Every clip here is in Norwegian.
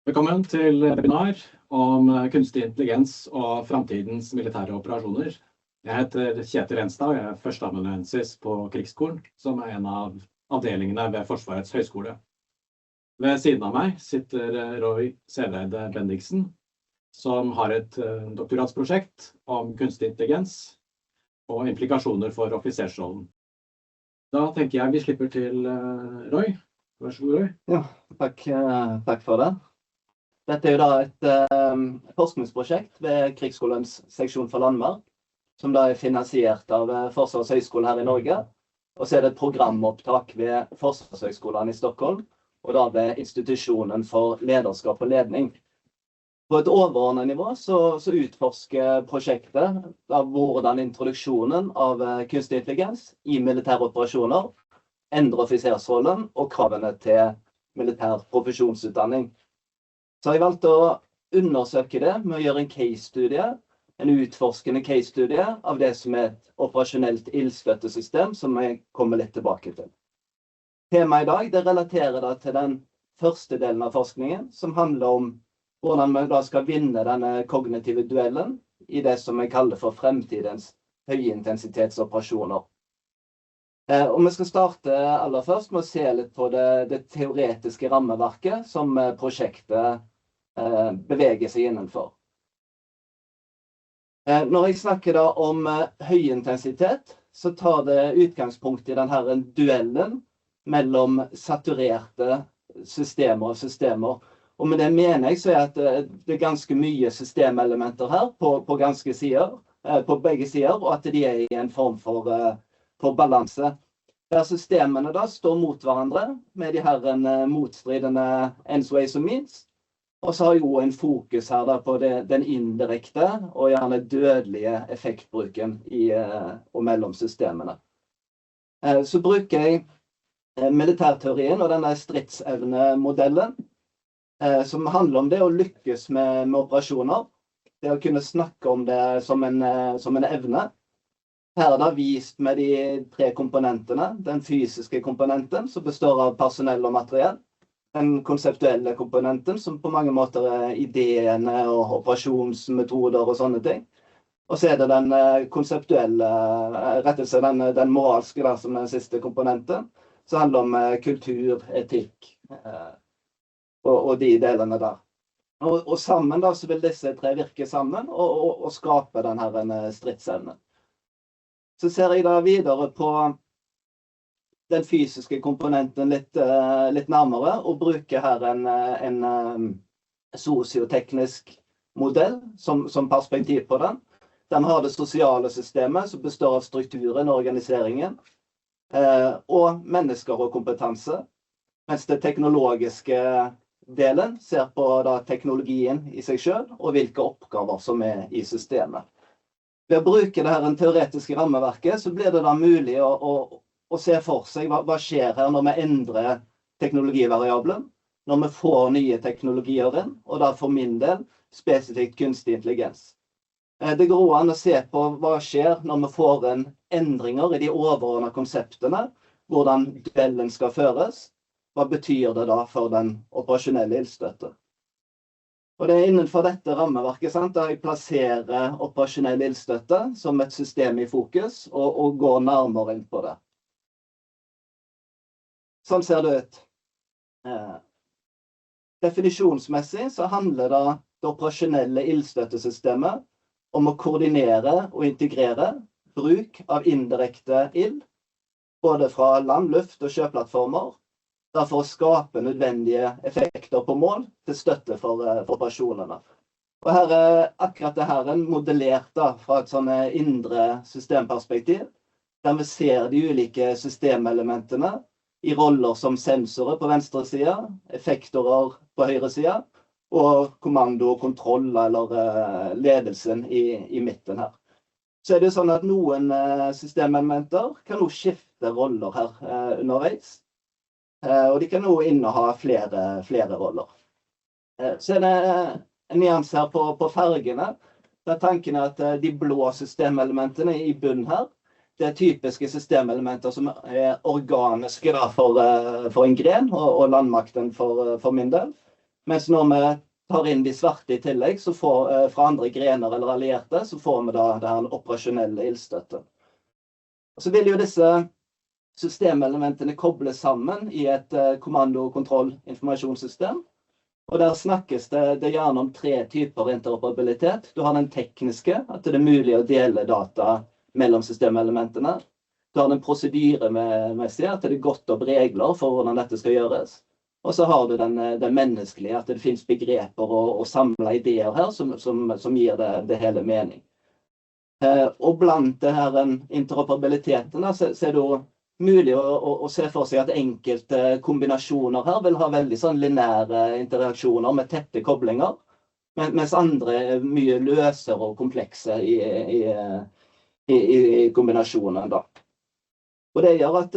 Velkommen til webinar om kunstig intelligens og fremtidens militære operasjoner. Jeg heter Kjetil Renstad, og jeg er førsteamanuensis på Krigsskolen, som er en av avdelingene ved Forsvarets høgskole. Ved siden av meg sitter Roy Sævareide Bendiksen, som har et doktoratsprosjekt om kunstig intelligens og implikasjoner for offisersrollen. Da tenker jeg vi slipper til Roy. Vær så god, Roy. Ja, takk for det. Dette er jo da et forskningsprosjekt ved Krigsskolens seksjon for landverk, som da er finansiert av Forsvarets høgskole her i Norge. Og så er det et programopptak ved Forsvarshøgskolen i Stockholm, og da ved institusjonen for lederskap og ledning. På et overordnet nivå så utforsker prosjektet da hvordan introduksjonen av kunstig intelligens i militære operasjoner endrer offisersrollen og kravene til militær profesjonsutdanning. Så har jeg valgt å undersøke det med å gjøre en case-studie, en utforskende case-studie av det som er et operasjonelt ildstøttesystem, som jeg kommer litt tilbake til. Temaet i dag det relaterer da til den første delen av forskningen, som handler om hvordan vi da skal vinne denne kognitive duellen i det som jeg kaller for fremtidens høyintensitetsoperasjoner. Og vi skal starte aller først med å se litt på det teoretiske rammeverket som prosjektet beveger seg innenfor. Når jeg snakker da om høyintensitet, så tar det utgangspunkt i denne duellen mellom saturerte systemer og systemer. Og med det mener jeg så at det er ganske mye systemelementer her på begge sider, og at de er i en form for balanse. Der systemene da står mot hverandre med de her motstridende ends, ways og means. Og så har jeg jo en fokus her da på den indirekte og gjerne dødelige effektbruken i og mellom systemene. Så bruker jeg militærteorien og denne stridsevnemodellen, som handler om det å lykkes med operasjoner. Det å kunne snakke om det som en evne. Her er det vist med de 3 komponentene. Den fysiske komponenten, som består av personell og materiell. Den konseptuelle komponenten, som på mange måter er ideene og operasjonsmetoder og sånne ting. Og så er det den konseptuelle, rettelse, den moralske da, som den siste komponenten, som handler om kultur, etikk og de delene der. Og sammen da, så vil disse 3 virke sammen og skape denne stridsevnen. Så ser jeg da videre på den fysiske komponenten litt nærmere, og bruker her en sosioteknisk modell som perspektiv på den. Den har det sosiale systemet, som består av strukturen, organiseringen, og mennesker og kompetanse, mens det teknologiske delen ser på da teknologien i seg selv, og hvilke oppgaver som er i systemet. Ved å bruke det her teoretiske rammeverket, så blir det da mulig å se for seg hva skjer her når vi endrer teknologivariablen, når vi får nye teknologier inn, og da for min del spesifikt kunstig intelligens. Det går an å se på hva skjer når vi får en endringer i de overordnede konseptene, hvordan duellen skal føres, hva betyr det da for den operasjonelle ildstøtte. Og det er innenfor dette rammeverket, der jeg plasserer operasjonell ildstøtte som et system i fokus, og går nærmere inn på det. Sånn ser det ut. Definisjonsmessig så handler det operasjonelle ildstøttesystemet om å koordinere og integrere bruk av indirekte ild, både fra land, luft og sjøplattformer, for å skape nødvendige effekter på mål til støtte for operasjonene. Og her er akkurat det her modellert da, fra et sånn indre systemperspektiv, der vi ser de ulike systemelementene i roller som sensorer på venstre side, effektorer på høyre side, og kommando og kontroll eller ledelsen i midten her. Så er det sånn at noen systemelementer kan nå skifte roller her underveis, og de kan nå inneha flere roller. Så er det en nyanse her på fargene, der tanken er at de blå systemelementene i bunnen her, det er typiske systemelementer som er organiske da, for en gren, og landmakten for min del. Mens når vi tar inn de svarte i tillegg, så fra andre grener eller allierte, så får vi da det her operasjonelle ildstøtte. Og så vil jo disse systemelementene kobles sammen i et kommando-, kontroll-, informasjonssystem. Og der snakkes det gjerne om 3 typer interoperabilitet. Du har den tekniske, at det er mulig å dele data mellom systemelementene. Du har den prosedyremessige, at det er gått opp regler for hvordan dette skal gjøres. Og så har du den menneskelige, at det finnes begreper og samla ideer her som gir det hele mening. Og blant det her interoperabiliteten så er det jo mulig å se for seg at enkelte kombinasjoner her vil ha veldig sånn lineære interaksjoner med tette koblinger, mens andre er mye løsere og komplekse i kombinasjonen da. Og det gjør at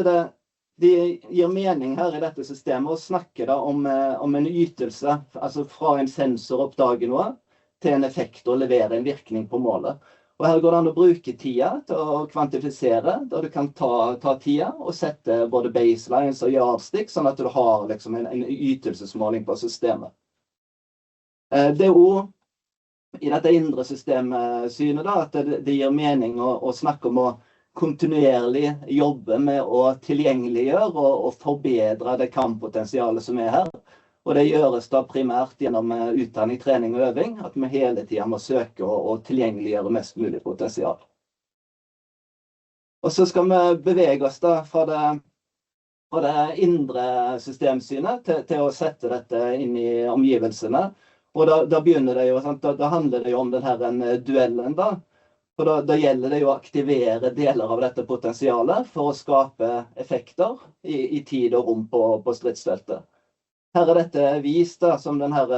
det gir mening her i dette systemet å snakke da om en ytelse, altså fra en sensor oppdager noe, til en effekt og levere en virkning på målet. Og her går det an å bruke tida til å kvantifisere, da du kan ta tida og sette både baselines og yardstick, sånn at du har liksom en ytelsesmåling på systemet. Det er jo i dette indre systemsynet da, at det gir mening å snakke om å kontinuerlig jobbe med å tilgjengeliggjøre og forbedre det kamppotensialet som er her. Og det gjøres da primært gjennom utdanning, trening og øving, at vi hele tiden må søke å tilgjengeliggjøre mest mulig potensial. Og så skal vi bevege oss da fra det indre systemsynet til å sette dette inn i omgivelsene. Og da begynner det jo, da handler det jo om denne duellen da. Og da gjelder det jo å aktivere deler av dette potensialet for å skape effekter i tid og rom på stridsfeltet. Her er dette vist da, som den her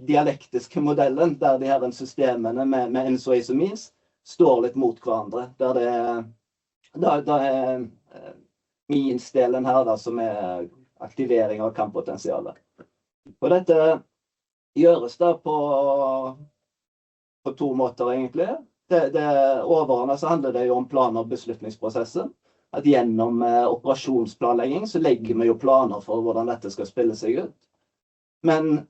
dialektiske modellen, der de her systemene med ENSO og ISOMIS står litt mot hverandre. Der det er MINS-delen her da, som er aktivering av kamppotensialet. Og dette gjøres da på 2 måter egentlig. Overordnet så handler det jo om plan- og beslutningsprosessen. At gjennom operasjonsplanlegging så legger vi jo planer for hvordan dette skal spille seg ut. Men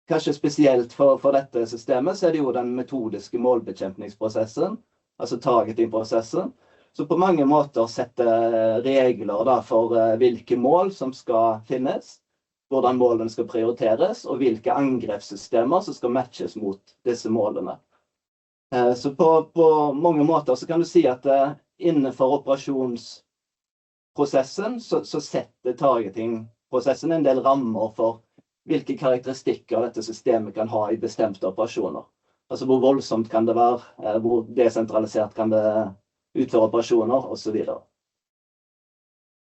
kanskje spesielt for dette systemet så er det jo den metodiske målbekjempningsprosessen, altså targeting-prosessen, så på mange måter setter regler da for hvilke mål som skal finnes, hvordan målene skal prioriteres, og hvilke angrepssystemer som skal matches mot disse målene. Så på mange måter så kan du si at innenfor operasjonsprosessen så setter targeting-prosessen en del rammer for hvilke karakteristikker dette systemet kan ha i bestemte operasjoner. Altså hvor voldsomt kan det være, hvor desentralisert kan det utføre operasjoner, og så videre.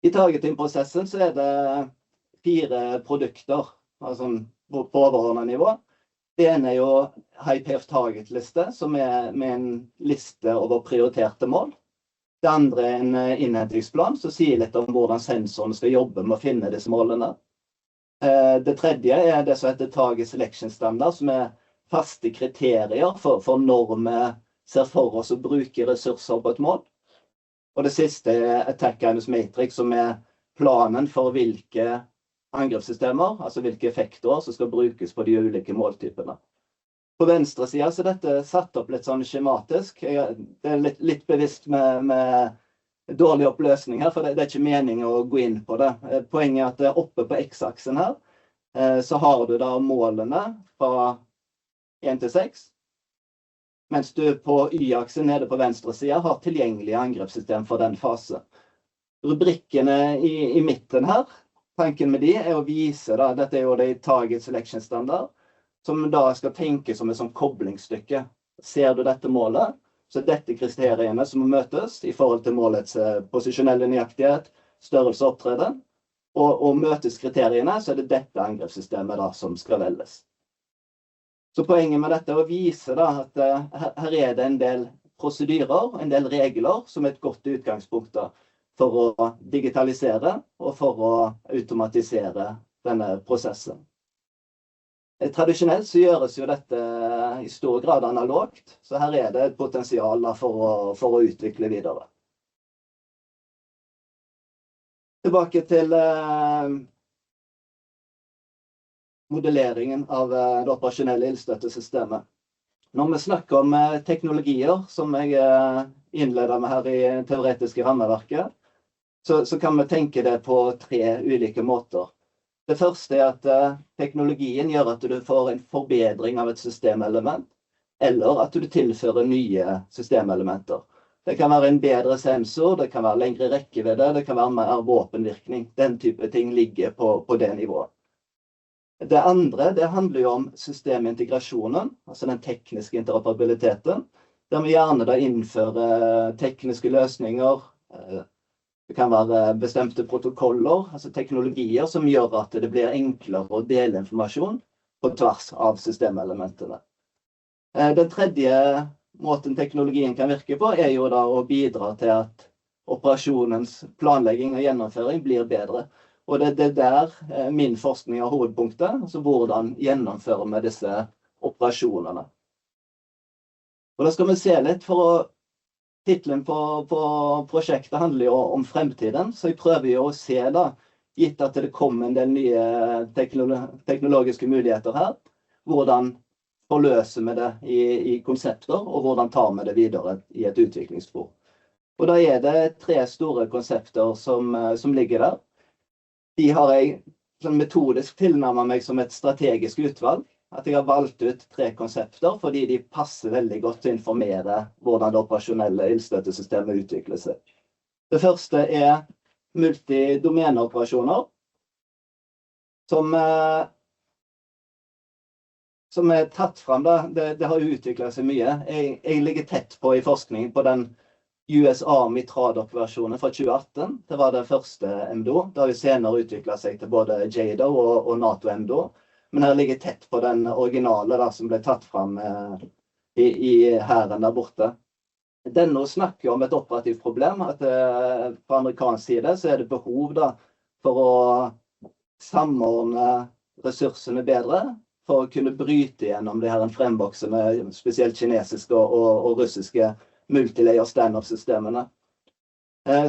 I targeting-prosessen så er det 4 produkter, altså på overordnet nivå. Det ene er jo HiPF target-liste, som er med en liste over prioriterte mål. Det andre er en innhentingsplan, som sier litt om hvordan sensoren skal jobbe med å finne disse målene. Det tredje er det som heter Target Selection Standard, som er faste kriterier for når vi ser for oss å bruke ressurser på et mål. Og det siste er Attack Guidance Matrix, som er planen for hvilke angrepssystemer, altså hvilke effekter som skal brukes på de ulike måltypene. På venstre siden så er dette satt opp litt sånn skjematisk. Det er litt bevisst med dårlig oppløsning her, for det er ikke meningen å gå inn på det. Poenget er at oppe på X-aksen her, så har du da målene fra 1 til 6, mens du på Y-aksen nede på venstre siden har tilgjengelig angrepssystem for den fase. Rubrikkene i midten her, tanken med de er å vise da, dette er jo det Target Selection Standard, som da skal tenkes som et sånn koblingsstykke. Ser du dette målet, så er dette kriteriene som må møtes i forhold til målets posisjonelle nøyaktighet, størrelse og opptreden, og møtes kriteriene, så er det dette angrepssystemet da som skal velges. Så poenget med dette er å vise da at her er det en del prosedyrer, en del regler som er et godt utgangspunkt da, for å digitalisere og for å automatisere denne prosessen. Tradisjonelt så gjøres jo dette i stor grad analogt, så her er det et potensial for å utvikle videre. Tilbake til modelleringen av det operasjonelle ildstøttesystemet. Når vi snakker om teknologier, som jeg innleder med her i teoretiske rammeverket, så kan vi tenke det på 3 ulike måter. Det første at teknologien gjør at du får en forbedring av et systemelement, eller at du tilfører nye systemelementer. Det kan være en bedre sensor, det kan være lengre rekkevidde, det kan være mer våpenvirkning. Den type ting ligger på det nivået. Det andre, det handler jo om systemintegrasjonen, altså den tekniske interoperabiliteten, der vi gjerne da innfører tekniske løsninger. Det kan være bestemte protokoller, altså teknologier som gjør at det blir enklere å dele informasjon på tvers av systemelementene. Den tredje måten teknologien kan virke på jo da å bidra til at operasjonens planlegging og gjennomføring blir bedre. Og det der min forskning har hovedpunktet, altså hvordan gjennomføre med disse operasjonene. Og da skal vi se litt, titlen på prosjektet handler jo om fremtiden, så jeg prøver jo å se da, gitt at det kommer en del nye teknologiske muligheter her, hvordan forløser vi det i konsepter, og hvordan tar vi det videre i et utviklingsspor. Og da det 3 store konsepter som ligger der. De har jeg sånn metodisk tilnærmet meg som et strategisk utvalg, at jeg har valgt ut 3 konsepter, fordi de passer veldig godt til å informere hvordan det operasjonelle ildstøttesystemet utvikler seg. Det første multidomeneoperasjoner, som tatt frem da. Det har jo utviklet seg mye. Jeg ligger tett på i forskningen på den US Army TRADOC-versjonen fra 2018. Det var det første MDO. Det har jo senere utviklet seg til både JADO og NATO MDO. Men her ligger tett på den originale da, som ble tatt frem i hæren der borte. Denne snakker om et operativt problem, at på amerikansk side så det behov da, for å samordne ressursene bedre, for å kunne bryte gjennom det her fremvoksende, spesielt kinesiske og russiske multilayer stand-off-systemene.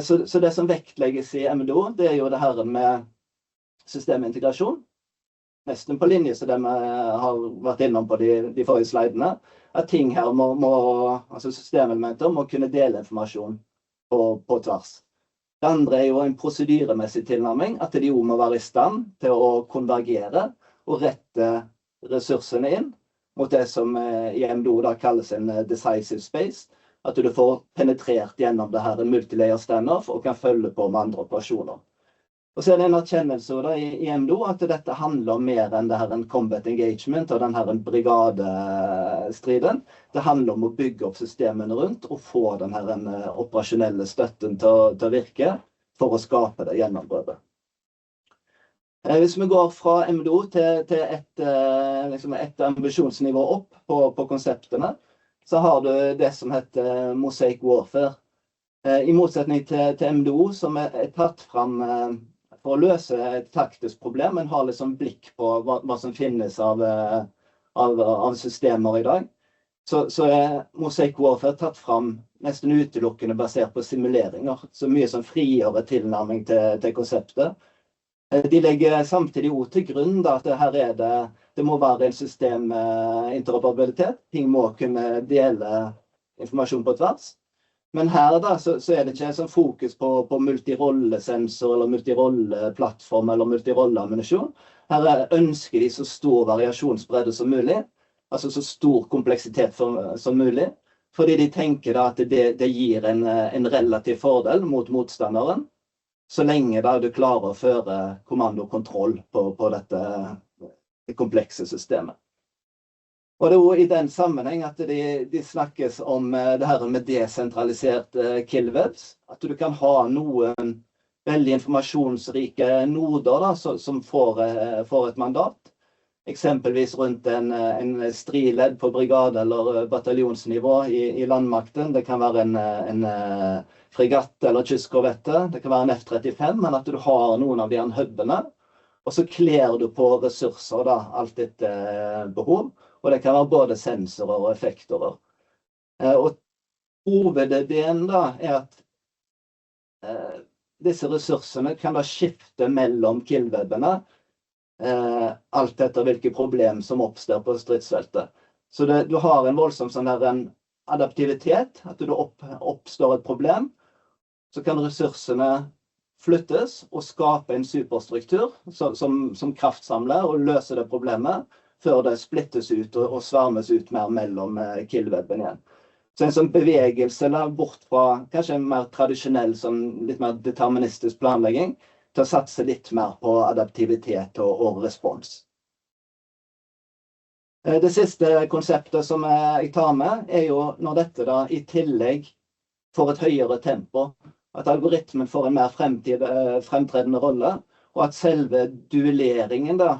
Så det som vektlegges i MDO, det jo det her med systemintegrasjon. Nesten på linje så det vi har vært innom på de forrige slidene, at ting her altså systemelementer må kunne dele informasjon på tvers. Det andre jo en prosedyremessig tilnærming, at de jo må være i stand til å konvergere og rette ressursene inn mot det som i MDO da kalles en decisive space, at du får penetrert gjennom det her multilayer standoff og kan følge på med andre operasjoner. Og så det en erkjennelse da, i MDO at dette handler om mer enn det her en combat engagement og den her en brigadestriden. Det handler om å bygge opp systemene rundt og få den her en operasjonelle støtten til å virke for å skape det gjennombruddet. Hvis vi går fra MDO til et ambisjonsnivå opp på konseptene, så har du det som heter Mosaic Warfare. I motsetning til MDO, som tatt frem for å løse et taktisk problem, men har liksom blikk på hva som finnes av systemer i dag, så Mosaic Warfare tatt frem nesten utelukkende basert på simuleringer, så mye som frigjør tilnærming til konseptet. De legger samtidig ord til grunn da, at her det må være en systeminteroperabilitet. Ting må kunne dele informasjon på tvers. Men her da, så det ikke sånn fokus på multirollesensor, eller multirolleplattform, eller multirolleammunisjon. Her ønsker de så stor variasjonsbredde som mulig, altså så stor kompleksitet som mulig, fordi de tenker da at det gir en relativ fordel mot motstanderen, så lenge da du klarer å føre kommando og kontroll på dette komplekse systemet. Og det jo i den sammenheng at de snakkes om det her med desentraliserte killwebs, at du kan ha noen veldig informasjonsrike noder da, som får et mandat. Eksempelvis rundt en striledd på brigade- eller bataljonsnivå i landmakten. Det kan være en fregatt eller kystkorvette, det kan være en F-35, men at du har noen av de hubene, og så kler du på ressurser da, alt etter behov, og det kan være både sensorer og effektorer. Og hovedideen da at disse ressursene kan da skifte mellom killwebene alt etter hvilke problem som oppstår på stridsfeltet. Så du har en voldsom sånn der en adaptivitet, at det oppstår et problem, så kan ressursene flyttes og skape en superstruktur som kraftsamler og løser det problemet, før det splittes ut og svermes ut mer mellom killwebben igjen. Så en sånn bevegelse bort fra kanskje en mer tradisjonell, sånn litt mer deterministisk planlegging, til å satse litt mer på adaptivitet og respons. Det siste konseptet som jeg tar med, jo når dette da i tillegg får et høyere tempo, at algoritmen får en mer fremtredende rolle, og at selve duelleringen da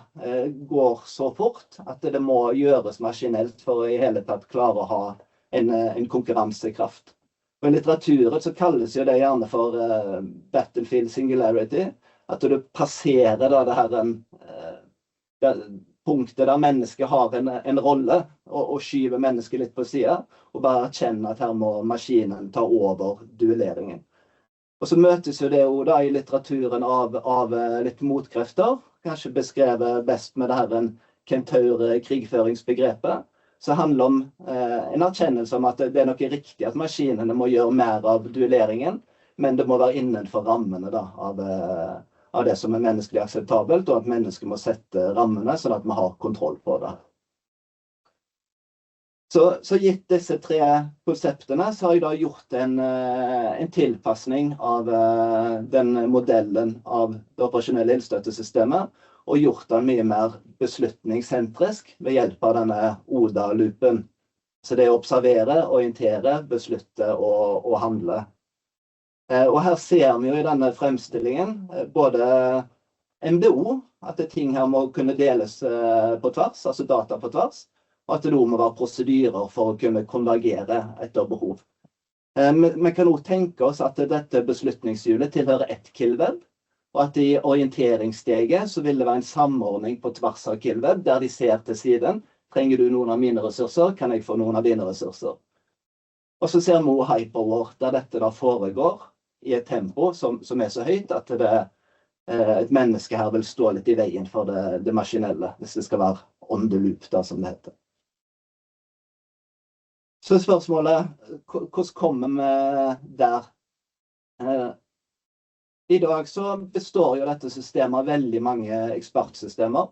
går så fort at det må gjøres maskinelt for å i hele tatt klare å ha en konkurransekraft. Og i litteraturen så kalles jo det gjerne for battlefield singularity, at du passerer da det her punktet der mennesket har en rolle, og skyver mennesket litt på siden, og bare erkjenner at her må maskinen ta over duelleringen. Og så møtes jo det jo da i litteraturen av litt motkrefter, kanskje beskrevet best med det her kentaur-krigføringsbegrepet, som handler om en erkjennelse om at det nok riktig at maskinene må gjøre mer av duelleringen, men det må være innenfor rammene da, av det som menneskelig akseptabelt, og at mennesker må sette rammene sånn at vi har kontroll på det. Så gitt disse 3 konseptene, så har jeg da gjort en tilpassning av den modellen av det operasjonelle ildstøttesystemet, og gjort den mye mer beslutningssentrisk ved hjelp av denne ODA-loopen. Så det å observere, orientere, beslutte og handle. Og her ser vi jo i denne fremstillingen både MDO, at ting her må kunne deles på tvers, altså data på tvers, og at det må være prosedyrer for å kunne konvergere etter behov. Vi kan også tenke oss at dette beslutningshjulet tilhører ett killweb, og at i orienteringssteget så vil det være en samordning på tvers av killweb, der de ser til siden. Trenger du noen av mine ressurser, kan jeg få noen av dine ressurser. Og så ser vi også Hyperwar, der dette da foregår i et tempo som så høyt at et menneske her vil stå litt i veien for det maskinelle, hvis det skal være on the loop, da, som det heter. Så spørsmålet, hvordan kommer vi der? I dag så består jo dette systemet av veldig mange ekspertsystemer.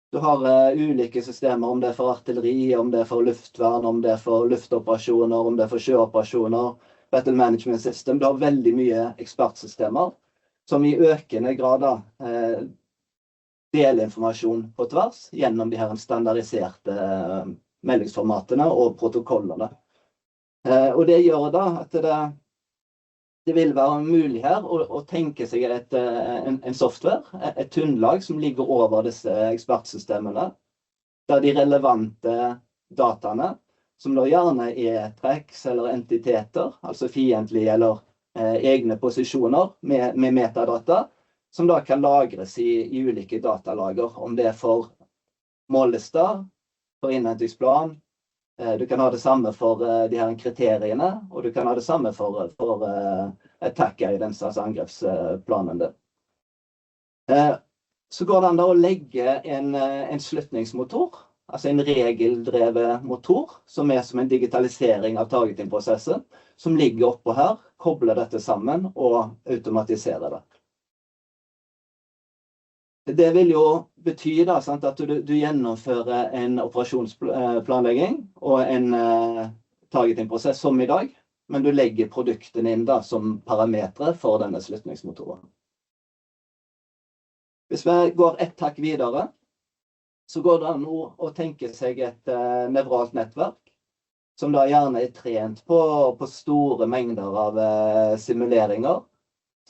Du har ulike systemer, om det for artilleri, om det for luftvern, om det for luftoperasjoner, om det for sjøoperasjoner, battle management system. Du har veldig mye ekspertsystemer som i økende grad deler informasjon på tvers gjennom de her standardiserte meldingsformatene og protokollene. Og det gjør da at det vil være mulig her å tenke seg en software, et tunnlag som ligger over disse ekspertsystemene, der de relevante dataene, som da gjerne tracks eller entiteter, altså fiendtlige eller egne posisjoner med metadata, som da kan lagres i ulike datalager, om det for mållister, for innhentingsplan. Du kan ha det samme for de her kriteriene, og du kan ha det samme for attack guidance, altså angrepsplanen din. Så går det an å legge en slutningsmotor, altså en regeldrevet motor, som som en digitalisering av targeting-prosessen, som ligger oppå her, kobler dette sammen og automatiserer det. Det vil jo bety da, sant, at du gjennomfører en operasjonsplanlegging og en targeting-prosess som i dag, men du legger produktene inn da, som parametre for denne slutningsmotoren. Hvis vi går ett hakk videre, så går det an å tenke seg et nevralt nettverk, som da gjerne trent på store mengder av simuleringer.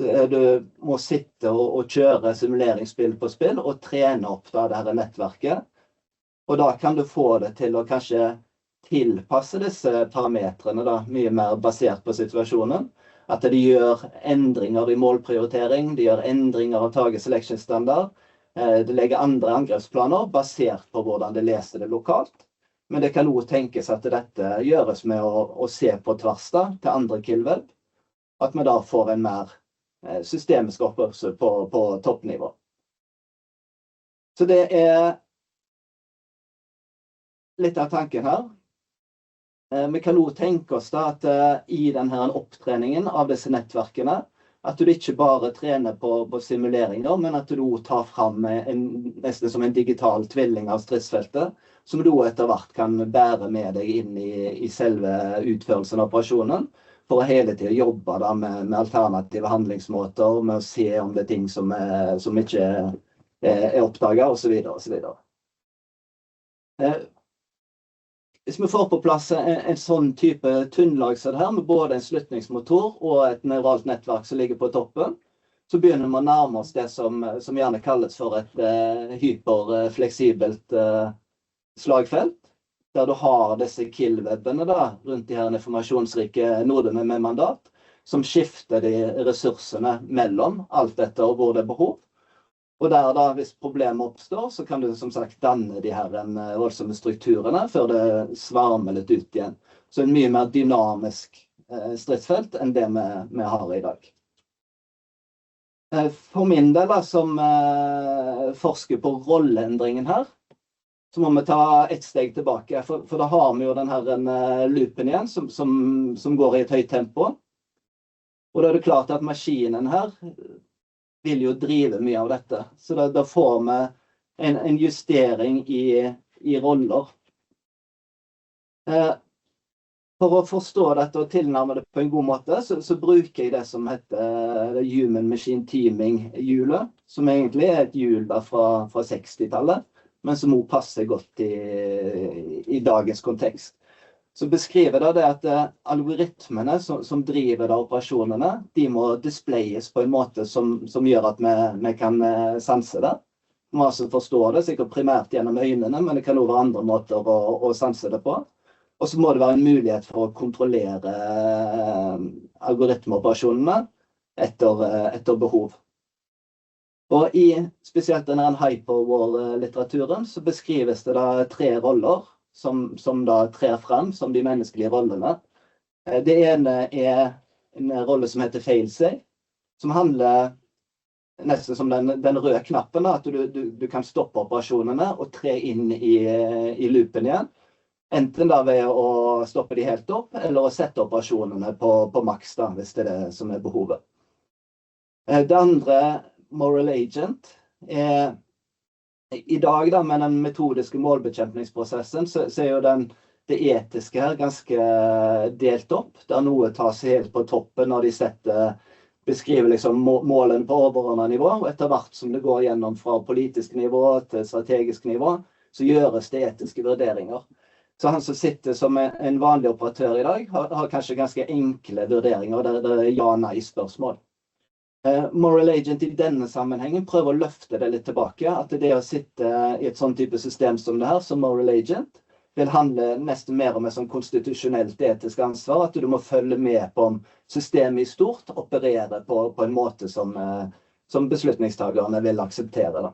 Du må sitte og kjøre simuleringsspill på spill og trene opp da det her nettverket. Og da kan du få det til å kanskje tilpasse disse parametrene da, mye mer basert på situasjonen. At de gjør endringer i målprioritering, de gjør endringer av target selection standard. De legger andre angrepsplaner basert på hvordan de leser det lokalt. Men det kan også tenkes at dette gjøres med å se på tvers da, til andre killweb. At vi da får en mer systemisk oppførsel på toppnivå. Så det litt av tanken her. Vi kan også tenke oss da at i denne opptreningen av disse nettverkene, at du ikke bare trener på simuleringer, men at du tar fram nesten som en digital tvilling av stridsfeltet, som du etter hvert kan bære med deg inn i selve utførelsen av operasjonen, for å hele tiden jobbe da med alternative handlingsmåter, med å se om det ting som ikke oppdaget, og så videre, og så videre. Hvis vi får på plass en sånn type tunnlag som det her, med både en slutningsmotor og et neuralt nettverk som ligger på toppen, så begynner vi å nærme oss det som gjerne kalles for et hyperfleksibelt slagfelt, der du har disse kill-webbene da, rundt de her informasjonsrike nodene med mandat, som skifter de ressursene mellom alt etter hvor det behov. Og der da, hvis problemet oppstår, så kan du som sagt danne de her voldsomme strukturene før det svarmer litt ut igjen. Så en mye mer dynamisk stridsfelt enn det vi har i dag. For min del da, som forsker på rolleendringen her, så må vi ta et steg tilbake, for da har vi jo den her loopen igjen, som går i et høyt tempo. Og da er det klart at maskinen her vil jo drive mye av dette. Så da får vi en justering i roller. For å forstå dette og tilnærme det på en god måte, så bruker jeg det som heter Human Machine Teaming-hjulet, som egentlig et hjul da fra 60-tallet, men som også passer godt i dagens kontekst. Så beskriver det at algoritmene som driver da operasjonene, de må displayes på en måte som gjør at vi kan sanse det. Vi må altså forstå det, sikkert primært gjennom øynene, men det kan også være andre måter å sanse det på. Og så må det være en mulighet for å kontrollere algoritmeoperasjonene etter behov. Og i spesielt denne hyperwar-litteraturen så beskrives det da 3 roller, som da trer frem som de menneskelige rollene. Det ene en rolle som heter failsafe, som handler nesten som den røde knappen, da, at du kan stoppe operasjonene og tre inn i loopen igjen. Enten da ved å stoppe de helt opp, eller å sette operasjonene på maks da, hvis det er det som er behovet. Det andre, moral agent, i dag da, med den metodiske målbekjempningsprosessen, så er jo det etiske her ganske delt opp, der noe tas helt på toppen når de beskriver liksom målene på overordnet nivå, og etter hvert som det går gjennom fra politisk nivå til strategisk nivå, så gjøres det etiske vurderinger. Så han som sitter som en vanlig operatør i dag, har kanskje ganske enkle vurderinger, der det er ja-nei-spørsmål. Moral agent i denne sammenhengen prøver å løfte det litt tilbake, at det å sitte i et sånn type system som det her, som moral agent, vil handle nesten mer om et sånn konstitusjonelt etisk ansvar, at du må følge med på om systemet i stort opererer på en måte som beslutningstagerne vil akseptere. Da.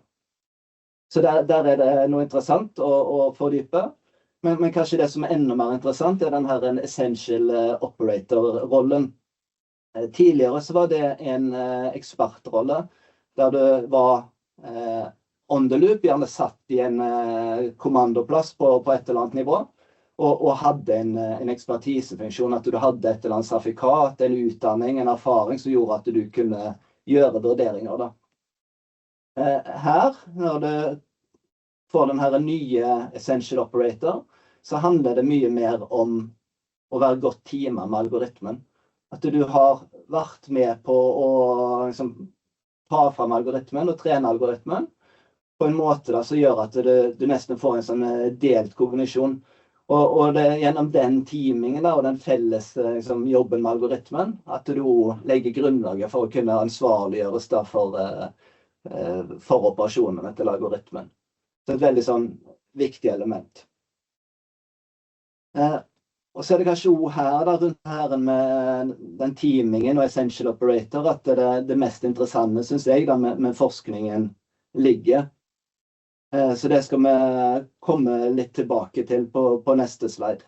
Så der er det noe interessant å fordype, men kanskje det som er enda mer interessant er den her essential operator-rollen. Tidligere så var det en ekspertrolle, der du var on the loop, gjerne satt i en kommandoplass på et eller annet nivå, og hadde en ekspertisefunksjon, at du hadde et eller annet sertifikat, en utdanning, en erfaring som gjorde at du kunne gjøre vurderinger. Da. Her, når du får den her nye essential operator, så handler det mye mer om å være godt teamet med algoritmen. At du har vært med på å liksom, ta frem algoritmen og trene algoritmen på en måte da, som gjør at du nesten får en sånn delt kognisjon. Og det er gjennom den teamingen da, og den felles liksom, jobben med algoritmen, at du legger grunnlaget for å kunne ansvarliggjøres da, for operasjonene til algoritmen. Så et veldig sånn viktig element. Og så er det kanskje også her, da, rundt her med den teamingen og essential operator, at det mest interessante, synes jeg, da, med forskningen ligger. Så det skal vi komme litt tilbake til på neste slide.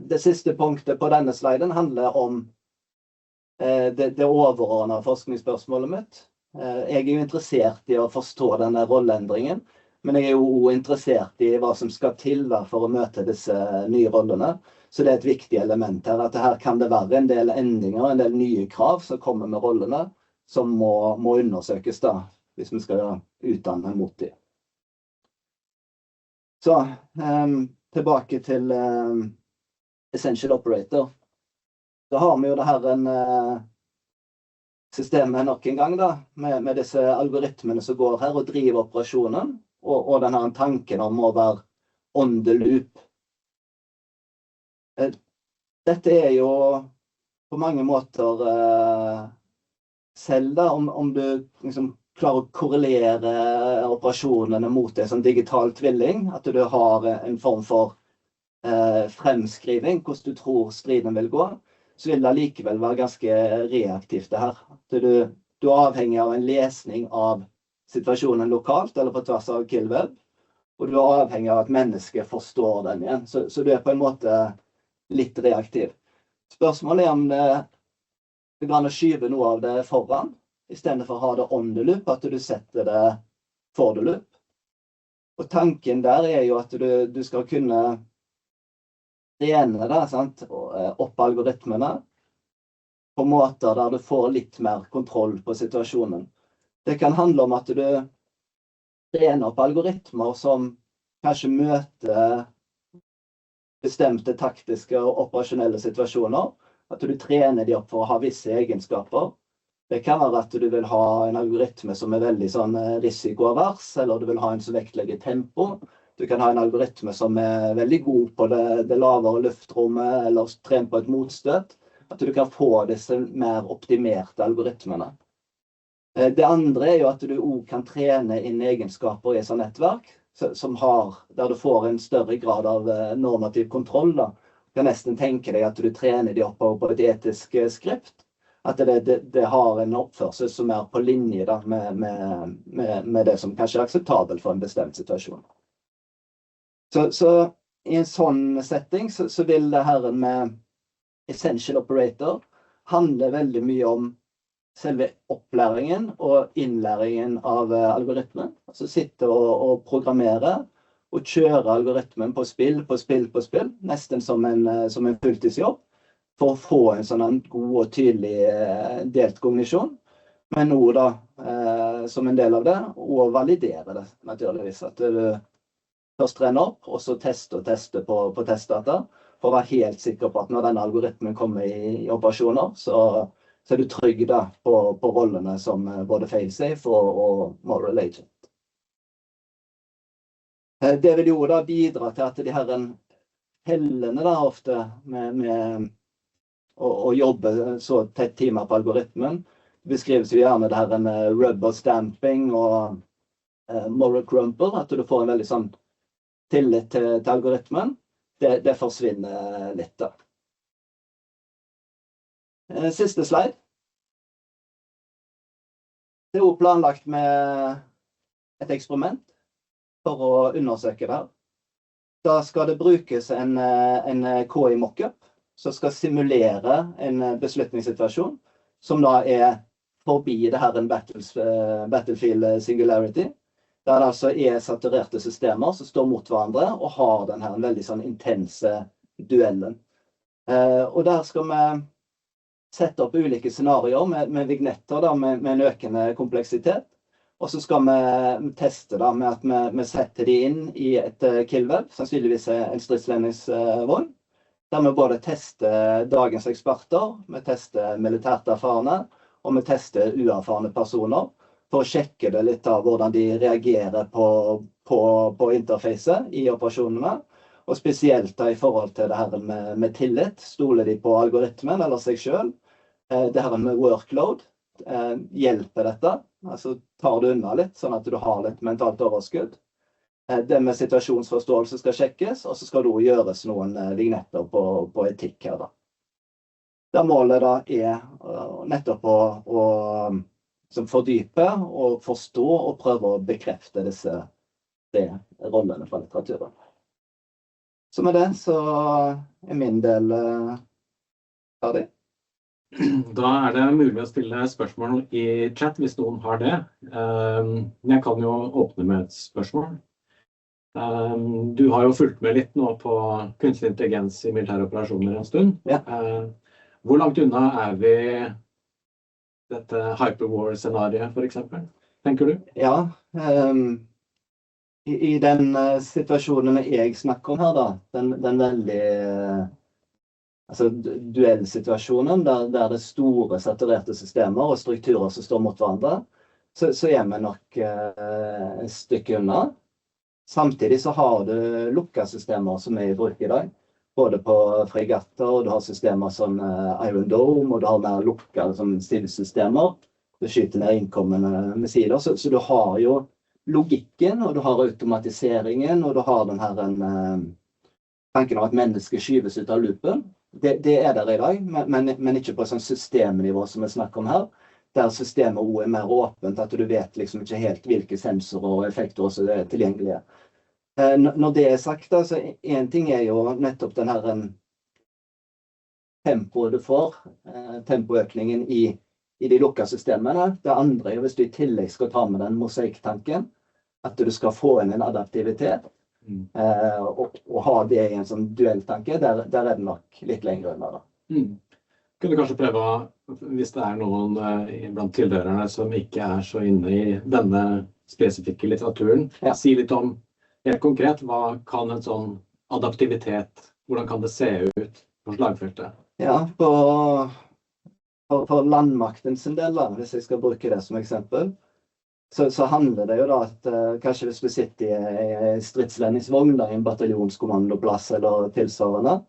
Det siste punktet på denne sliden handler om det overordnede forskningsspørsmålet mitt. Jeg jo interessert i å forstå denne rolleendringen, men jeg jo også interessert i hva som skal til da, for å møte disse nye rollene. Så det et viktig element her, at her kan det være en del endringer, en del nye krav som kommer med rollene, som må undersøkes da, hvis vi skal utdanne mot dem. Så, tilbake til Essential Operator. Da har vi jo det her systemet nok en gang da, med disse algoritmene som går her og driver operasjonen, og denne tanken om å være on the loop. Dette jo på mange måter selv da, om du liksom klarer å korrelere operasjonene mot en sånn digital tvilling, at du har en form for fremskriving, hvordan du tror striden vil gå, så vil det likevel være ganske reaktivt det her. Du avhengig av en lesning av situasjonen lokalt, eller på tvers av killweb, og du avhengig av at mennesket forstår den igjen. Så du på en måte litt reaktiv. Spørsmålet om det går an å skyve noe av det foran, i stedet for å ha det on the loop, at du setter det for the loop. Og tanken der jo at du skal kunne trene det, sant? Opp algoritmene på måter der du får litt mer kontroll på situasjonen. Det kan handle om at du trener opp algoritmer som kanskje møter bestemte taktiske og operasjonelle situasjoner, at du trener de opp for å ha visse egenskaper. Det kan være at du vil ha en algoritme som veldig sånn risikoavers, eller du vil ha en som vektlegger tempo. Du kan ha en algoritme som veldig god på det lavere luftrommet, eller trent på et motstøt. At du kan få disse mer optimerte algoritmene. Det andre jo at du også kan trene inn egenskaper i et sånt nettverk, der du får en større grad av normativ kontroll. Da. Du kan nesten tenke deg at du trener de opp på et etisk skript. At det har en oppførsel som på linje da, med det som kanskje akseptabelt for en bestemt situasjon. Så i en sånn setting så vil det her med Essential Operator handle veldig mye om selve opplæringen og innlæringen av algoritmen. Altså sitte og programmere og kjøre algoritmen på spill, nesten som en fulltidsjobb, for å få en sånn god og tydelig delt kognisjon, men nå da, som en del av det, og validere det naturligvis, at du først trener opp, og så teste på testdata, for å være helt sikker på at når denne algoritmen kommer i operasjoner, så du trygg da på rollene som både failsafe og moral agent. Det vil jo da bidra til at de her hellene da ofte med å jobbe så tett timer på algoritmen, beskrives jo gjerne det her med rubber stamping og moral crumple, at du får en veldig sånn tillit til algoritmen. Det forsvinner litt da. Siste slide. Det jo planlagt med et eksperiment for å undersøke det her. Da skal det brukes en KI mockup som skal simulere en beslutningssituasjon som da forbi det her en battlefield singularity, der det altså saturerte systemer som står mot hverandre og har den her veldig sånn intense duellen. Og der skal vi sette opp ulike scenarioer med vignetter da, med en økende kompleksitet. Og så skal vi teste da, med at vi setter de inn i et killweb, sannsynligvis en stridsledningsvogn, der vi både tester dagens eksperter, vi tester militært erfarne, og vi tester uerfarne personer, for å sjekke det litt av hvordan de reagerer på interfacet i operasjonene, og spesielt da i forhold til det her med tillit. Stoler de på algoritmen eller seg selv? Det her med workload, hjelper dette? Altså tar du unna litt, sånn at du har litt mentalt overskudd. Det med situasjonsforståelse skal sjekkes, og så skal det også gjøres noen vignetter på etikk her da. Der målet da nettopp å fordype og forstå og prøve å bekrefte disse rollene fra litteraturen. Så med det så min del ferdig. Da det mulig å stille spørsmål i chat hvis noen har det. Jeg kan jo åpne med et spørsmål. Du har jo fulgt med litt nå på kunstig intelligens i militære operasjoner en stund. Ja. Hvor langt unna vi dette hyperwar-scenariet, for eksempel? Tenker du? Ja, i den situasjonen jeg snakker om her da, den veldig duellsituasjonen der det er store saturerte systemer og strukturer som står mot hverandre, så vi nok et stykke unna. Samtidig så har du lukka systemer som i bruk i dag, både på fregatter, og du har systemer som Iron Dome, og du har mer lukka stilsystemer. Du skyter ned innkommende missiler, så du har jo logikken, og du har automatiseringen, og du har den her tanken om at mennesket skyves ut av loopen. Det der i dag, men ikke på sånn systemnivå som vi snakker om her, der systemet også mer åpent, at du vet liksom ikke helt hvilke sensorer og effekter også er tilgjengelige. Når det sagt, da, så en ting er jo nettopp den her tempoet du får, tempoøkningen i de lukka systemene. Det andre er jo hvis du i tillegg skal ta med den mosaiktanken, at du skal få inn en adaptivitet, og ha det i en sånn duelltanke, der det nok litt lenger unna da. Kunne du kanskje prøve, hvis det noen blant tilhørerne som ikke så inne i denne spesifikke litteraturen, si litt om, helt konkret, hva kan en sånn adaptivitet, hvordan kan det se ut på slagfeltet? Ja, for landmakten sin del da, hvis jeg skal bruke det som eksempel, så handler det jo da at kanskje hvis du sitter i stridsledningsvogn da, i en bataljonskommandoplass eller tilsvarende,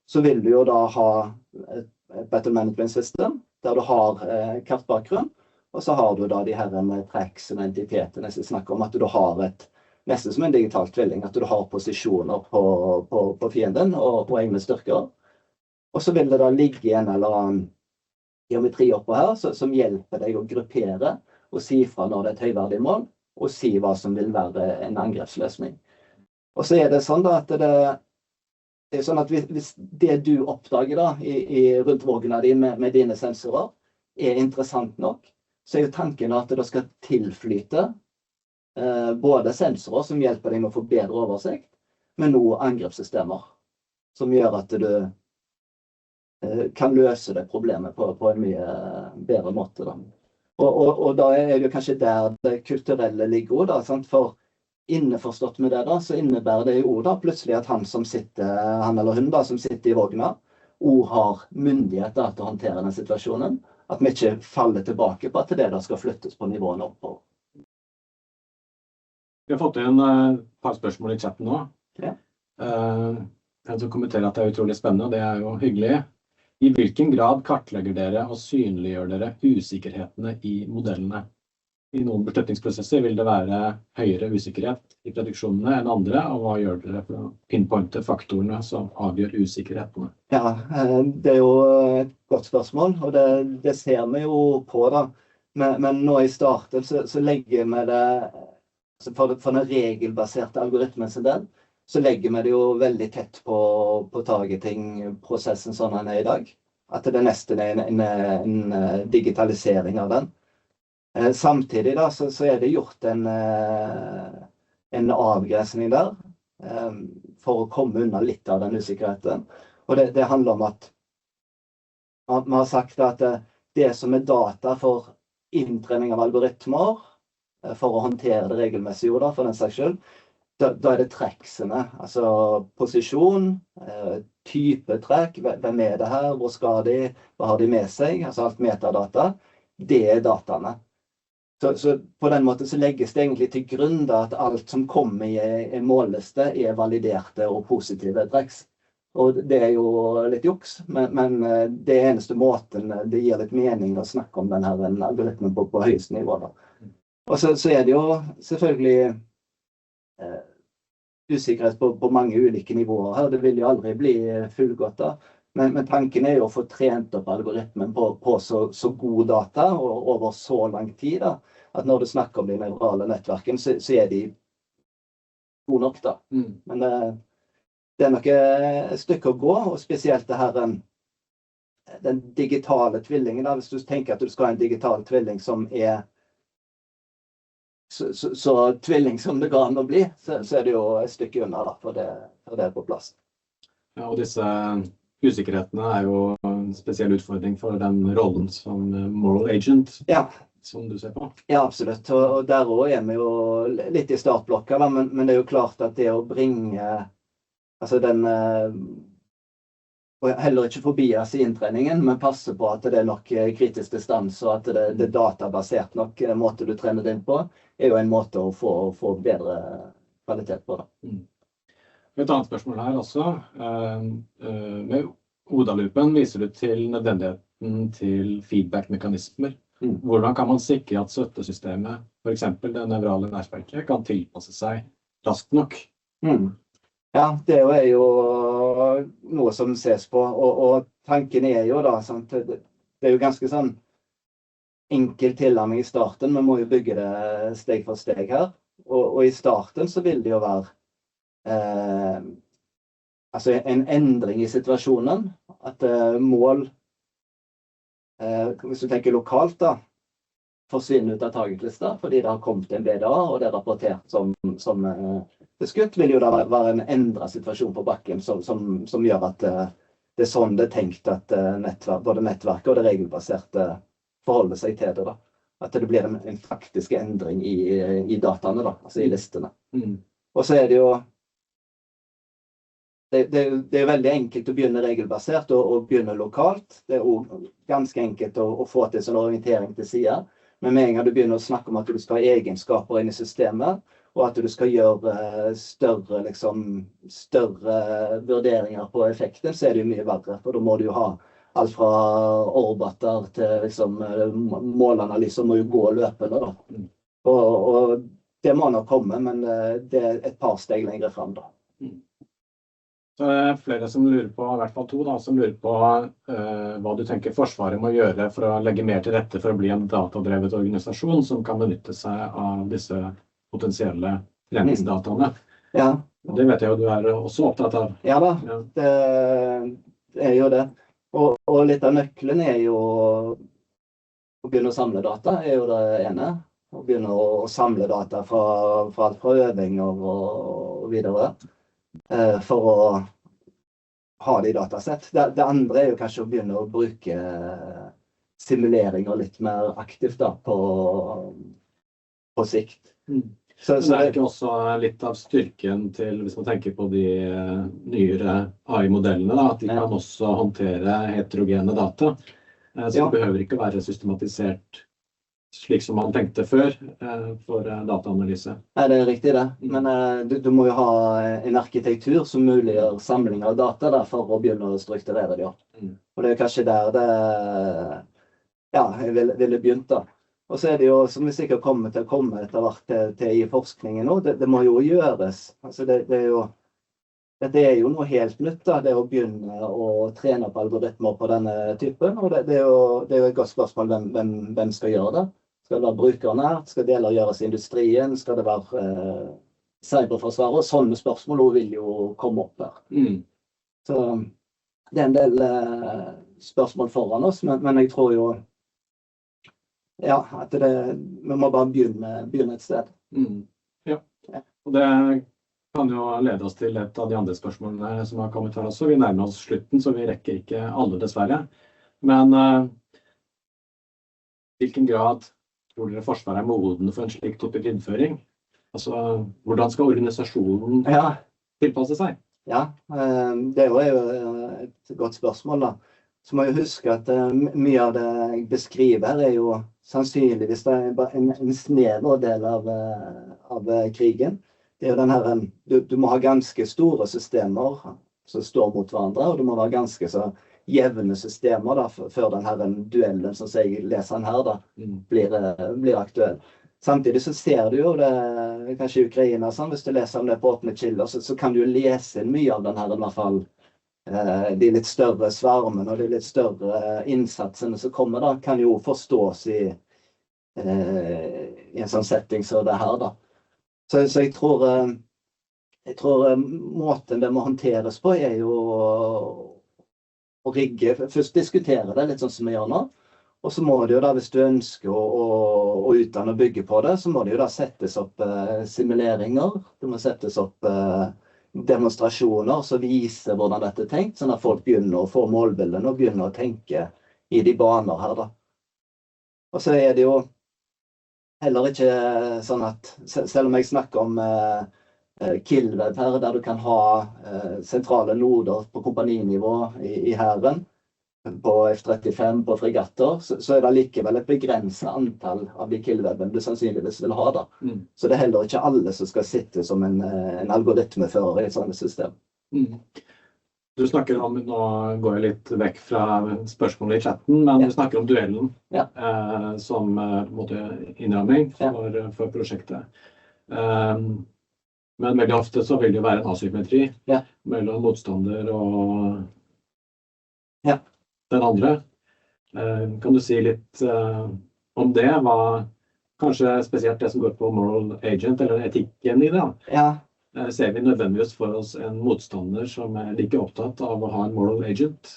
så vil du jo da ha et Battle Management System, der du har kartbakgrunn, og så har du da de her tracks og entitetene som snakker om at du har nesten som en digital tvilling, at du har posisjoner på fienden og egne styrker. Og så vil det da ligge en eller annen geometri oppå her, som hjelper deg å gruppere og si fra når det et høyverdig mål, og si hva som vil være en angrepsløsning. Og så det sånn da at det sånn at hvis det du oppdager da, rundt vågene dine med dine sensorer, interessant nok, så jo tanken at det skal tilflyte både sensorer som hjelper deg med å få bedre oversikt, men også angrepssystemer som gjør at du kan løse det problemet på en mye bedre måte da. Og da det jo kanskje der det kulturelle ligger da, sant? For innforstått med det da, så innebærer det jo da plutselig at han eller hun da, som sitter i vogna, har myndighet da, til å håndtere den situasjonen, at vi ikke faller tilbake på at det da skal flyttes på nivåene oppover. Vi har fått inn et par spørsmål i chatten nå. Ja. En som kommenterer at det utrolig spennende, og det jo hyggelig. I hvilken grad kartlegger dere og synliggjør dere usikkerhetene i modellene? I noen beslutningsprosesser vil det være høyere usikkerhet i prediksjonene enn andre, og hva gjør dere for å pinpointe faktorene som avgjør usikkerhetene? Ja, det jo et godt spørsmål, og det ser vi jo på da. Men nå i starten så legger vi det, for den regelbaserte algoritmen sin del, så legger vi det jo veldig tett på targeting-prosessen sånn den i dag. At det nesten en digitalisering av den. Samtidig da, så det gjort en avgrensning der for å komme unna litt av den usikkerheten. Og det handler om at man har sagt at det som data for inntrening av algoritmer, for å håndtere det regelmessige da, for den saks skyld, da det tracksene, altså posisjon, type trekk, hvem det her, hvor skal de, hva har de med seg, altså alt metadata, det dataene. Så på den måten så legges det egentlig til grunn da, at alt som kommer i en målliste validerte og positive tracks. Og det jo litt juks, men det eneste måten det gir litt mening å snakke om denne algoritmen på høyeste nivå da. Og så det jo selvfølgelig usikkerhet på mange ulike nivåer her. Det vil jo aldri bli fullgodt da. Men tanken jo å få trent opp algoritmen på så god data og over så lang tid da, at når du snakker om de neurale nettverkene, så de gode nok da. Men det nok et stykke å gå, og spesielt det her den digitale tvillingen da, hvis du tenker at du skal ha en digital tvilling som så tvilling som det går an å bli, så det jo et stykke unna da, for det er på plass. Ja, og disse usikkerhetene jo en spesiell utfordring for den rollen som moral agent, som du ser på. Ja, absolutt. Og der også vi jo litt i startblokka, da, men det jo klart at det å bringe altså den og heller ikke forbias i inntreningen, men passe på at det nok kritisk distans, og at det databasert nok måte du trener det inn på, jo en måte å få bedre kvalitet på. Da. Et annet spørsmål her også. Med ODA-loopen viser du til nødvendigheten til feedback-mekanismer. Hvordan kan man sikre at støttesystemet, for eksempel det nevrale nettverket, kan tilpasse seg raskt nok? Ja, det jo noe som ses på, og tanken jo da, sant? Det jo ganske sånn enkel tilnærming i starten, men må jo bygge det steg for steg her, og i starten så vil det jo være altså en endring i situasjonen, at mål, hvis du tenker lokalt da, forsvinner ut av targetlista, fordi det har kommet en BDA, og det rapportert som beskutt, vil jo da være en endret situasjon på bakken, som gjør at det sånn det tenkt at både nettverket og det regelbaserte forholder seg til det da. At det blir en faktisk endring i dataene da, altså i listene. Og så det jo det veldig enkelt å begynne regelbasert og begynne lokalt. Det også ganske enkelt å få til sånn orientering til siden. Men med en gang du begynner å snakke om at du skal ha egenskaper inn i systemet, og at du skal gjøre større vurderinger på effekten, så det jo mye verre. For da må du jo ha alt fra orbater til målanalyser må jo gå løpende. Da. Og det må nok komme, men det et par steg lenger frem da. Så det flere som lurer på, i hvert fall 2 da, som lurer på hva du tenker Forsvaret må gjøre for å legge mer til rette for å bli en datadrevet organisasjon som kan benytte seg av disse potensielle treningsdataene. Ja. Og det vet jeg jo du også opptatt av. Ja da, det jo det. Og litt av nøkkelen jo å begynne å samle data, jo det ene. Å begynne å samle data fra alt fra øvinger og videre. For å ha det i datasett. Det andre jo kanskje å begynne å bruke simuleringer litt mer aktivt da, på sikt. Så det ikke også litt av styrken til, hvis man tenker på de nyere AI-modellene, da, at de kan også håndtere heterogene data. Så det behøver ikke være systematisert slik som man tenkte før for dataanalyse. Nei, det riktig det. Men du må jo ha en arkitektur som muliggjør samling av data da, for å begynne å strukturere det. Og det kanskje der det jeg ville begynt da. Og så det jo, som vi sikkert kommer til å komme etter hvert til i forskningen nå, det må jo gjøres. Altså dette jo noe helt nytt da, det å begynne å trene på algoritmer på denne typen, og det jo et godt spørsmål hvem skal gjøre det. Skal det være brukernært? Skal deler gjøres i industrien? Skal det være cyberforsvaret? Sånne spørsmål vil jo komme opp her. Så det en del spørsmål foran oss, men jeg tror jo at vi må bare begynne et sted. Ja, og det kan jo lede oss til et av de andre spørsmålene som har kommet her også. Vi nærmer oss slutten, så vi rekker ikke alle dessverre. Men hvilken grad tror dere Forsvaret moden for en slik type innføring? Altså, hvordan skal organisasjonen tilpasse seg? Ja, det jo et godt spørsmål da. Så må jeg huske at mye av det jeg beskriver her jo sannsynligvis en snever del av krigen. Det jo den her, du må ha ganske store systemer som står mot hverandre, og du må ha ganske så jevne systemer da, før den her duellen som jeg leser den her da, blir aktuell. Samtidig så ser du jo det, kanskje i Ukraina, sånn, hvis du leser om det på åpne kilder, så kan du jo lese mye av den her i hvert fall. De litt større svarmene og de litt større innsatsene som kommer da, kan jo forstås i en sånn setting som det her da. Så jeg tror måten det må håndteres på jo å rigge. Først diskutere det, litt sånn som vi gjør nå. Og så må det jo da, hvis du ønsker å utdanne og bygge på det, så må det jo da settes opp simuleringer. Det må settes opp demonstrasjoner som viser hvordan dette er tenkt, sånn at folk begynner å få målbildene og begynner å tenke i de baner her da. Og så er det jo heller ikke sånn at, selv om jeg snakker om Killweb her, der du kan ha sentrale noder på kompaninivå i hæren, på F-35, på fregatter, så er det likevel et begrenset antall av de Killweben du sannsynligvis vil ha da. Så det er heller ikke alle som skal sitte som en algoritmefører i et sånt system. Du snakker om, nå går jeg litt vekk fra spørsmålet i chatten, men du snakker om duellen som innramming for prosjektet. Men veldig ofte så vil det jo være en asymmetri mellom motstander og den andre. Kan du si litt om det? Kanskje spesielt det som går på moral agent, eller etikken i det? Ser vi nødvendigvis for oss en motstander som er like opptatt av å ha en moral agent?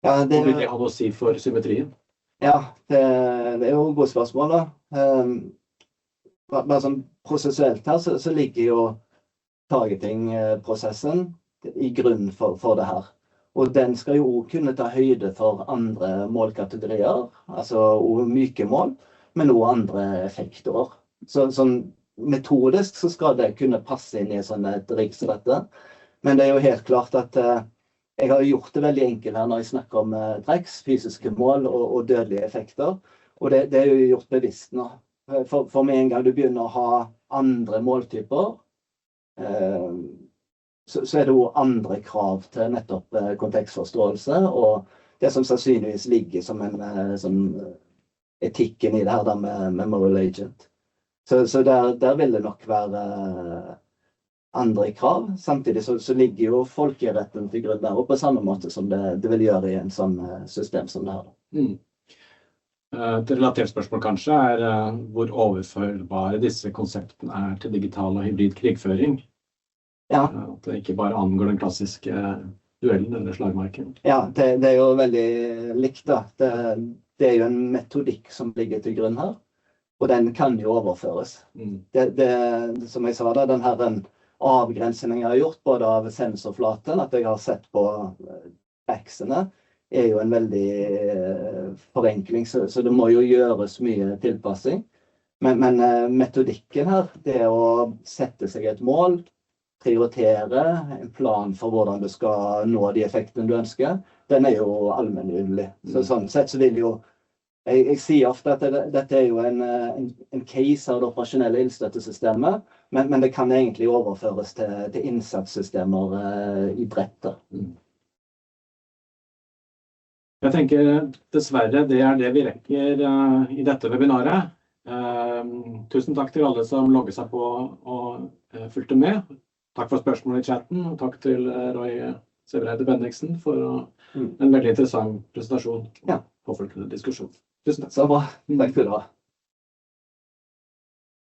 Og vil det ha noe å si for symmetrien? Ja, det er jo et godt spørsmål da. Bare sånn prosessuelt her, så ligger jo targeting-prosessen i grunnen for det her. Og den skal jo kunne ta høyde for andre målkategorier, altså myke mål, men også andre effektorer. Så sånn metodisk så skal det kunne passe inn i sånn et rigg som dette. Men det er jo helt klart at jeg har gjort det veldig enkelt her når jeg snakker om TREX, fysiske mål og dødelige effekter. Og det er jo gjort bevisst nå. For med en gang du begynner å ha andre måltyper, så er det jo andre krav til nettopp kontekstforståelse, og det som sannsynligvis ligger som en etikken i det her da, med moral agent. Så der vil det nok være andre krav. Samtidig så ligger jo folkeretten til grunn der, og på samme måte som det vil gjøre i en sånn system som det her. Et relatert spørsmål kanskje hvor overførbare disse konseptene til digital og hybrid krigføring. At det ikke bare angår den klassiske duellen eller slagmarken. Ja, det er jo veldig likt da. Det er jo en metodikk som ligger til grunn her, og den kan jo overføres. Som jeg sa da, den her avgrensningen jeg har gjort både av sensorflaten, at jeg har sett på X-ene, er jo en veldig forenkling, så det må jo gjøres mye tilpassing. Men metodikken her, det er å sette seg et mål, prioritere en plan for hvordan du skal nå de effektene du ønsker, den er jo allmenngyldig. Så sånn sett så vil jo, jeg sier ofte at dette er jo en case av det operasjonelle ildstøttesystemet, men det kan egentlig overføres til innsatssystemer i bredt. Jeg tenker dessverre det det vi rekker i dette webinaret. Tusen takk til alle som logget seg på og fulgte med. Takk for spørsmålet i chatten, og takk til Roy Sævareide Bendiksen for en veldig interessant presentasjon og påfølgende diskusjon. Tusen takk. Så bra. Takk skal du ha.